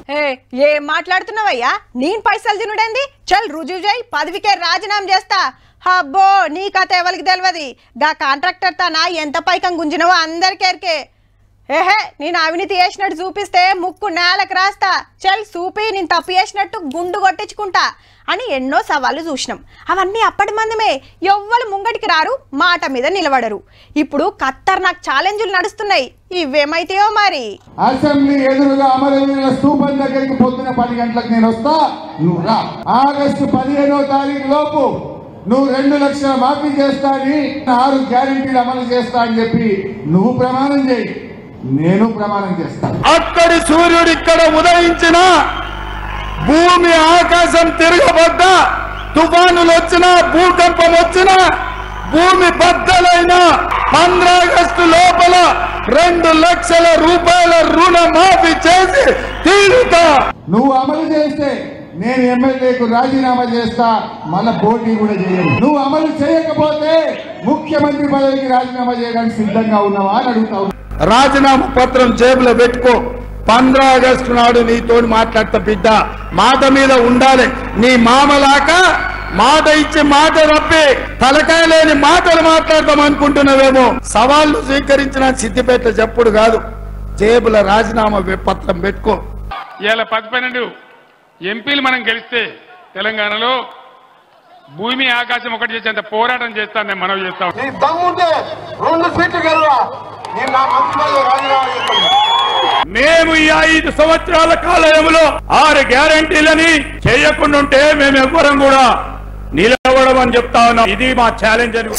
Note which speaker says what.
Speaker 1: ఏం మాట్లాడుతున్నావయ్యా? నేను పైసలు తినుడేంది? చల్ రుజువు చేయి, పదవికే రాజీనామా చేస్తా. అబ్బో నీ కథ ఎవరికి తెలియదు. గా కాంట్రాక్టర్ తన ఎంత పైకం గుంజినవో అందరికేరికే. నేను అవినీతి చేసినట్టు చూపిస్తే ముక్కు నేలకు రాస్తా. చల్ చూపి నేను తప్పు చేసినట్టు గుండు కొట్టించుకుంటా అని ఎన్నో సవాళ్ళు చూసినాం. అవన్నీ అప్పటి మందమే. ఎవ్వరు ముంగటికి రారు, మాట మీద నిలబడరు. ఇప్పుడు ఖతర్నాక్ ఛాలెంజ్లు నడుస్తున్నాయి. ఇవేమైతాయో మరి.
Speaker 2: అసెంబ్లీ ఎదురుగా అమరవీరుల స్తూపం దగ్గరికి పొద్దున 10 గంటలకు నేను వస్తా, నువ్వు రా. ఆగస్టు 15వ తారీఖు లోపు నువ్వు 2 లక్షల మాఫీ చేస్తా అని, 6 గ్యారెంటీలు అమలు చేస్తా అని చెప్పి నువ్వు ప్రమాణం చేయి, నేను ప్రమాణం చేస్తాను.
Speaker 3: అక్కడి సూర్యుడు ఇక్కడ ఉదయించిన, భూమి ఆకాశం తిరగబడ్డా, తుఫానులు వచ్చినా, భూకంపం వచ్చినా, భూమి బద్దలైన 15 ఆగస్టు లోపల 2 లక్షల రూపాయల రుణ మాఫీ చేసి తీరుతా.
Speaker 2: నువ్వు అమలు చేస్తే నేను ఎమ్మెల్యేకు రాజీనామా చేస్తా, మళ్ళా పోటీ కూడా చేయను. నువ్వు అమలు చేయకపోతే ముఖ్యమంత్రి పదవికి రాజీనామా చేయడానికి సిద్ధంగా ఉన్నావా అని అడుగుతావు.
Speaker 3: రాజీనామా పత్రం జేబులో పెట్టుకో. 15 ఆగస్టు నాడు నీతో మాట్లాడతా బిడ్డ. మాట మీద ఉండాలి. నీ మామలాక మాట ఇచ్చి మాట తప్పి తలకాయ లేని మాటలు మాట్లాడతాం అనుకుంటున్నావేమో. సవాళ్లు స్వీకరించిన సిద్దిపేట చెప్పుడు కాదు, జేబుల రాజీనామా పత్రం పెట్టుకో.
Speaker 4: ఇలా 12 ఎంపీలు మనం గెలిస్తే తెలంగాణలో భూమి ఆకాశం ఒకటి చేసేంత పోరాటం చేస్తాను నేను మనవి చేస్తాను.
Speaker 3: మేము ఈ 5 సంవత్సరాల కాలంలో 6 గ్యారెంటీలని చేయకుండా ఉంటే మేము ఎవ్వరం కూడా నిలబడమని చెప్తా ఉన్నాం. ఇది మా ఛాలెంజ్ అని.